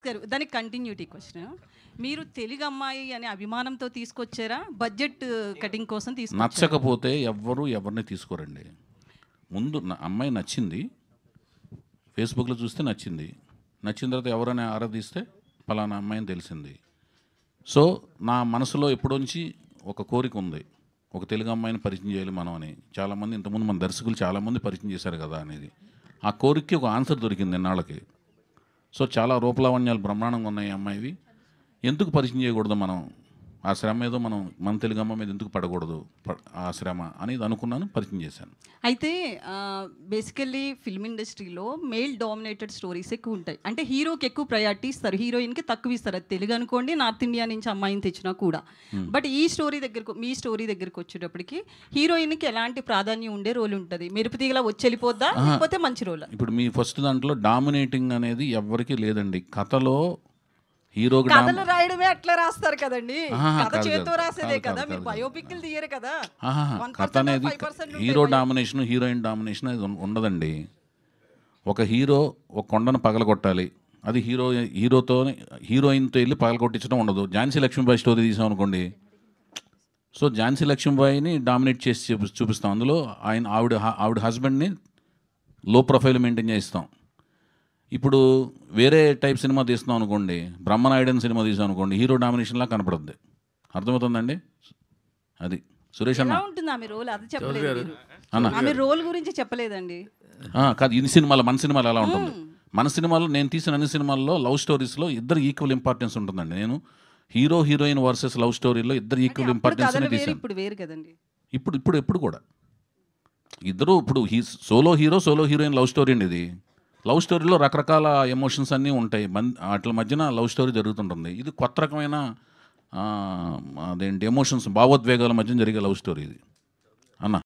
అడిగారు, దానికి continuity question. మీరు తెలుగు అమ్మాయి అనే అభిమానంతో తీసుకొచ్చారా, బడ్జెట్ కటింగ్ కోసం తీసుకొచ్చారా? నచ్చకపోతే ఎవరిని తీసుకోరండి. ముందు అమ్మాయి నచ్చింది, ఫేస్బుక్లో చూస్తే నచ్చింది, నచ్చిన తర్వాత ఎవరైనా ఆరాధిస్తే ఫలానా అమ్మాయిని తెలిసింది. సో నా మనసులో ఎప్పుడోంచి ఒక కోరిక ఉంది, ఒక తెలుగు అమ్మాయిని పరిచయం చేయాలి మనం అని. చాలామంది ఇంతకుముందు మన దర్శకులు చాలామంది పరిచయం చేశారు కదా అనేది. ఆ కోరికకి ఒక ఆన్సర్ దొరికింది ఇన్నాళ్ళకి. సో చాలా రూపలావణ్యాలు బ్రహ్మాండంగా ఉన్నాయి అమ్మాయివి. ఎందుకు పరిచయం చేయకూడదు మనం? ఆ శ్రమ ఏదో మన తెలుగు అమ్మ మీద ఎందుకు పడకూడదు ఆ శ్రమ అనేది అనుకున్నాను, పరిచయం చేశాను. అయితే బేసికల్లీ ఫిల్మ్ ఇండస్ట్రీలో మేల్ డామినేటెడ్ స్టోరీస్ ఎక్కువ ఉంటాయి. అంటే హీరోకి ఎక్కువ ప్రయారిటీ ఇస్తారు, హీరోయిన్కి తక్కువ ఇస్తారు. అది తెలుగు అనుకోండి, నార్త్ ఇండియా నుంచి అమ్మాయిని తెచ్చినా కూడా. బట్ మీ స్టోరీ దగ్గరకు వచ్చేటప్పటికి హీరోయిన్కి ఎలాంటి ప్రాధాన్యం ఉండే రోల్ ఉంటుంది? మెరుపు తీగలా వచ్చి వెళ్ళిపోద్దా, లేకపోతే మంచి రోల్? ఇప్పుడు మీ ఫస్ట్ దాంట్లో డామినేటింగ్ అనేది ఎవరికి లేదండి. కథలో హీరోకి కథలు రాయడమే అట్లా రాస్తారు కదండి, కథ చేతో రాసేదే కదా, మీరు బయోపిక్లు తీయరు కదా. కథ అనేది హీరో డామినేషన్, హీరోయిన్ డామినేషన్ అది ఉండదండి. ఒక హీరో ఒక కొండను పగలగొట్టాలి, అది హీరోయిన్తో వెళ్ళి పగలగొట్టించడం ఉండదు. ఝాన్సీ లక్ష్మీబాయి స్టోరీ తీసాం అనుకోండి, సో ఝాన్సీ లక్ష్మీబాయిని డామినేట్ చేసి చూపిస్తాం. అందులో ఆవిడ హస్బెండ్ని లో ప్రొఫైల్ మెయింటైన్ చేస్తాం. ఇప్పుడు వేరే టైప్ సినిమా తీస్తున్నాం అనుకోండి, బ్రహ్మనాయుడు సినిమా తీసాం అనుకోండి, హీరో డామినేషన్లా కనపడుద్ది. అర్థమవుతుందండి? అది సురేష్ అన్న ఉంటుంది ఆమె రోల్, అది చెప్పలేదు ఆమె రోల్ గురించి చెప్పలేదండి. కాదు, ఇన్ని సినిమాలు మన సినిమాలు ఎలా ఉంటుంది? మన సినిమాలో నేను తీసిన అన్ని సినిమాల్లో లవ్ స్టోరీస్లో ఇద్దరు ఈక్వల్ ఇంపార్టెన్స్ ఉంటుందండి. నేను హీరోయిన్ వర్సెస్ లవ్ స్టోరీలో ఇద్దరు ఈక్వల్ ఇంపార్టెన్స్ తీసాను. ఇప్పుడు వేరు కదండి. ఇప్పుడు కూడా ఇద్దరు, ఇప్పుడు సోలో హీరోయిన్ లవ్ స్టోరీ అండి. ఇది లవ్ స్టోరీలో రకరకాల ఎమోషన్స్ అన్నీ ఉంటాయి, వాటి మధ్యన లవ్ స్టోరీ జరుగుతుంటుంది. ఇది కొత్త రకమైన అదేంటి ఎమోషన్స్, భావోద్వేగాల మధ్య జరిగే లవ్ స్టోరీ ఇది అన్న.